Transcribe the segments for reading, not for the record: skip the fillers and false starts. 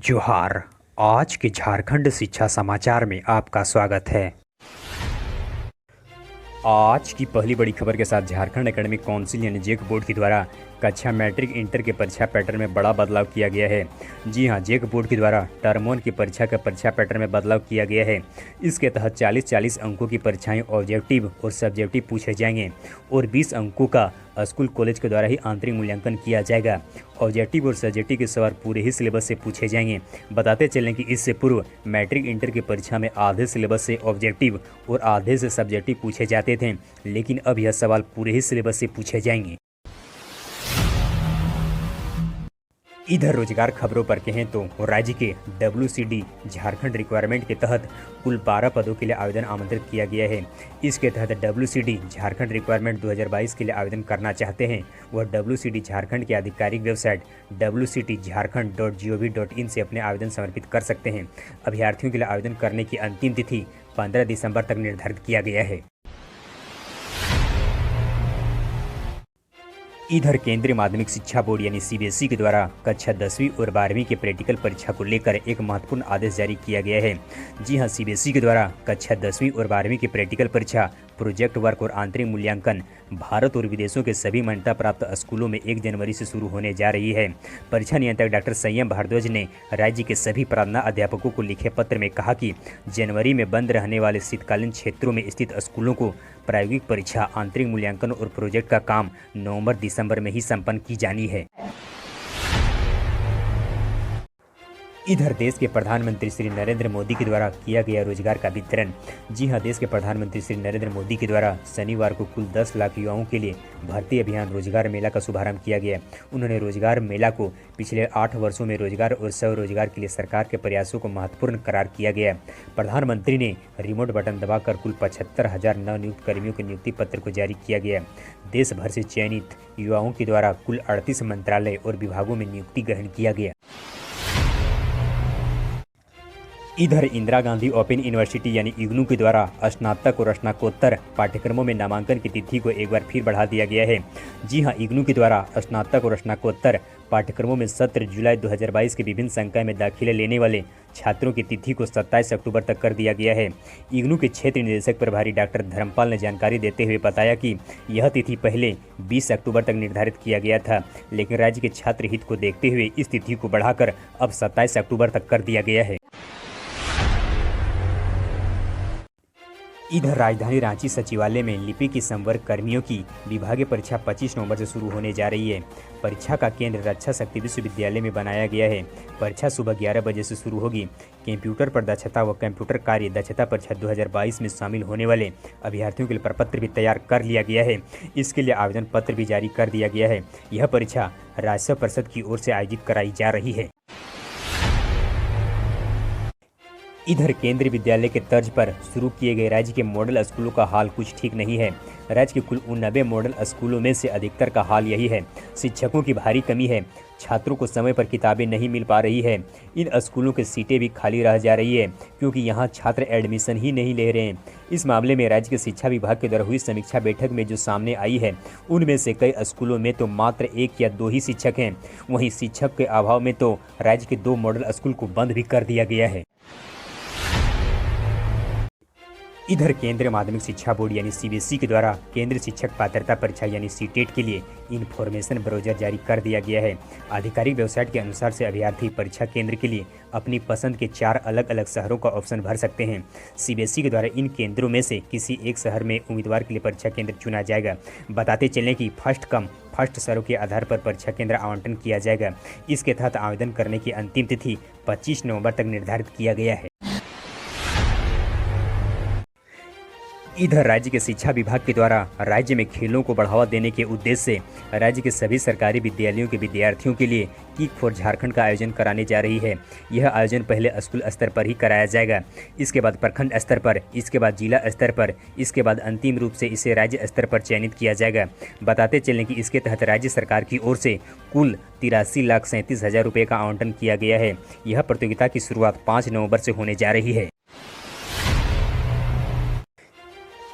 जोहार। आज के झारखंड शिक्षा समाचार में आपका स्वागत है। आज की पहली बड़ी खबर के साथ झारखंड एकेडमिक काउंसिल यानी जेक बोर्ड के द्वारा कक्षा मैट्रिक इंटर के परीक्षा पैटर्न में बड़ा बदलाव किया गया है। जी हां, जेक बोर्ड के द्वारा टर्म 1 की परीक्षा का परीक्षा पैटर्न में बदलाव किया गया है। इसके तहत 40-40 अंकों की परीक्षाएं ऑब्जेक्टिव और सब्जेक्टिव पूछे जाएंगे और 20 अंकों का स्कूल कॉलेज के द्वारा ही आंतरिक मूल्यांकन किया जाएगा। ऑब्जेक्टिव और सब्जेक्टिव के सवाल पूरे ही सिलेबस से पूछे जाएंगे। बताते चलें कि इससे पूर्व मैट्रिक इंटर की परीक्षा में आधे सिलेबस से ऑब्जेक्टिव और आधे से सब्जेक्टिव पूछे जाते थे, लेकिन अब यह सवाल पूरे ही सिलेबस से पूछे जाएंगे। इधर रोजगार खबरों पर कहें तो राज्य के WCD झारखंड रिक्वायरमेंट के तहत कुल 12 पदों के लिए आवेदन आमंत्रित किया गया है। इसके तहत WCD झारखंड रिक्वायरमेंट 2022 के लिए आवेदन करना चाहते हैं वह WCD झारखंड की आधिकारिक वेबसाइट wcdzharkhand.gov.in से अपने आवेदन समर्पित कर सकते हैं। अभ्यर्थियों के लिए आवेदन करने की अंतिम तिथि 15 दिसंबर तक निर्धारित किया गया है। इधर केंद्रीय माध्यमिक शिक्षा बोर्ड यानी CBSE के द्वारा कक्षा 10वीं और 12वीं के प्रैक्टिकल परीक्षा को लेकर एक महत्वपूर्ण आदेश जारी किया गया है। जी हां, CBSE के द्वारा कक्षा 10वीं और 12वीं की प्रैक्टिकल परीक्षा, प्रोजेक्ट वर्क और आंतरिक मूल्यांकन भारत और विदेशों के सभी मान्यता प्राप्त स्कूलों में 1 जनवरी से शुरू होने जा रही है। परीक्षा नियंत्रक डॉक्टर संयम भारद्वाज ने राज्य के सभी प्रार्थना अध्यापकों को लिखे पत्र में कहा कि जनवरी में बंद रहने वाले शीतकालीन क्षेत्रों में स्थित स्कूलों को प्रायोगिक परीक्षा, आंतरिक मूल्यांकन और प्रोजेक्ट का काम नवंबर-दिसंबर में ही संपन्न की जानी है। इधर देश के प्रधानमंत्री श्री नरेंद्र मोदी के द्वारा किया गया रोजगार का वितरण। जी हां, देश के प्रधानमंत्री श्री नरेंद्र मोदी के द्वारा शनिवार को कुल 10 लाख युवाओं के लिए भर्ती अभियान रोजगार मेला का शुभारंभ किया गया। उन्होंने रोजगार मेला को पिछले 8 वर्षों में रोजगार और स्वरोजगार के लिए सरकार के प्रयासों को महत्वपूर्ण करार किया गया। प्रधानमंत्री ने रिमोट बटन दबाकर कुल 75,000 नवनियुक्त कर्मियों के नियुक्ति पत्र को जारी किया गया। देश भर से चयनित युवाओं के द्वारा कुल 38 मंत्रालय और विभागों में नियुक्ति ग्रहण किया गया। इधर इंदिरा गांधी ओपन यूनिवर्सिटी यानी इग्नू के द्वारा स्नातक और स्नातकोत्तर पाठ्यक्रमों में नामांकन की तिथि को एक बार फिर बढ़ा दिया गया है। जी हां, इग्नू के द्वारा स्नातक और स्नातकोत्तर पाठ्यक्रमों में 17 जुलाई 2022 के विभिन्न संकाय में दाखिले लेने वाले छात्रों की तिथि को 27 अक्टूबर तक कर दिया गया है। इग्नू के क्षेत्र निदेशक प्रभारी डॉक्टर धर्मपाल ने जानकारी देते हुए बताया कि यह तिथि पहले 20 अक्टूबर तक निर्धारित किया गया था, लेकिन राज्य के छात्र हित को देखते हुए इस तिथि को बढ़ाकर अब 27 अक्टूबर तक कर दिया गया है। इधर राजधानी रांची सचिवालय में लिपि की संवर्ग कर्मियों की विभागीय परीक्षा 25 नवंबर से शुरू होने जा रही है। परीक्षा का केंद्र रक्षा शक्ति विश्वविद्यालय में बनाया गया है। परीक्षा सुबह 11 बजे से शुरू होगी। कंप्यूटर पर दक्षता व कंप्यूटर कार्य दक्षता परीक्षा 2022 में शामिल होने वाले अभ्यर्थियों के लिए प्रपत्र भी तैयार कर लिया गया है। इसके लिए आवेदन पत्र भी जारी कर दिया गया है। यह परीक्षा राजस्व परिषद की ओर से आयोजित कराई जा रही है। इधर केंद्रीय विद्यालय के तर्ज पर शुरू किए गए राज्य के मॉडल स्कूलों का हाल कुछ ठीक नहीं है। राज्य के कुल 89 मॉडल स्कूलों में से अधिकतर का हाल यही है। शिक्षकों की भारी कमी है, छात्रों को समय पर किताबें नहीं मिल पा रही है। इन स्कूलों की सीटें भी खाली रह जा रही है क्योंकि यहाँ छात्र एडमिशन ही नहीं ले रहे हैं। इस मामले में राज्य के शिक्षा विभाग के द्वारा हुई समीक्षा बैठक में जो सामने आई है, उनमें से कई स्कूलों में तो मात्र 1 या 2 ही शिक्षक हैं। वहीं शिक्षक के अभाव में तो राज्य के 2 मॉडल स्कूल को बंद भी कर दिया गया है। इधर केंद्रीय माध्यमिक शिक्षा बोर्ड यानी CBSE के द्वारा केंद्रीय शिक्षक पात्रता परीक्षा यानी CTET के लिए इन्फॉर्मेशन ब्राउजर जारी कर दिया गया है। आधिकारिक वेबसाइट के अनुसार से अभ्यर्थी परीक्षा केंद्र के लिए अपनी पसंद के 4 अलग अलग शहरों का ऑप्शन भर सकते हैं। CBSE के द्वारा इन केंद्रों में से किसी एक शहर में उम्मीदवार के लिए परीक्षा केंद्र चुना जाएगा। बताते चलें कि फर्स्ट कम फर्स्ट सर्व के आधार पर परीक्षा केंद्र आवंटन किया जाएगा। इसके तहत आवेदन करने की अंतिम तिथि 25 नवंबर तक निर्धारित किया गया है। इधर राज्य के शिक्षा विभाग के द्वारा राज्य में खेलों को बढ़ावा देने के उद्देश्य से राज्य के सभी सरकारी विद्यालयों के विद्यार्थियों के लिए किक फॉर झारखंड का आयोजन कराने जा रही है। यह आयोजन पहले स्कूल स्तर पर ही कराया जाएगा, इसके बाद प्रखंड स्तर पर, इसके बाद जिला स्तर पर, इसके बाद अंतिम रूप से इसे राज्य स्तर पर चयनित किया जाएगा। बताते चलें कि इसके तहत राज्य सरकार की ओर से कुल 83,37,000 रुपये का आवंटन किया गया है। यह प्रतियोगिता की शुरुआत 5 नवंबर से होने जा रही है।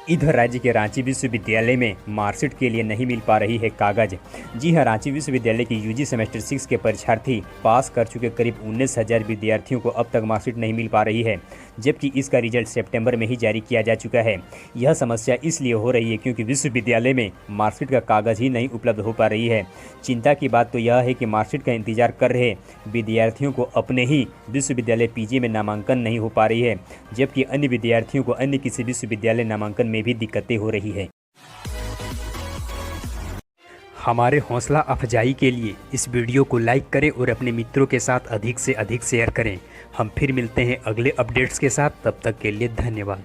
इधर राज्य के रांची विश्वविद्यालय में मार्कशीट के लिए नहीं मिल पा रही है कागज। जी हां, रांची विश्वविद्यालय की यूजी सेमेस्टर 6 के परीक्षार्थी पास कर चुके करीब 19,000 विद्यार्थियों को अब तक मार्कशीट नहीं मिल पा रही है, जबकि इसका रिजल्ट सितंबर में ही जारी किया जा चुका है। यह समस्या इसलिए हो रही है क्योंकि विश्वविद्यालय में मार्कशीट का कागज ही नहीं उपलब्ध हो पा रही है। चिंता की बात तो यह है कि मार्कशीट का इंतजार कर रहे विद्यार्थियों को अपने ही विश्वविद्यालय पीजी में नामांकन नहीं हो पा रही है, जबकि अन्य विद्यार्थियों को अन्य किसी विश्वविद्यालय नामांकन में भी दिक्कतें हो रही है। हमारे हौसला अफजाई के लिए इस वीडियो को लाइक करें और अपने मित्रों के साथ अधिक से अधिक शेयर करें। हम फिर मिलते हैं अगले अपडेट्स के साथ, तब तक के लिए धन्यवाद।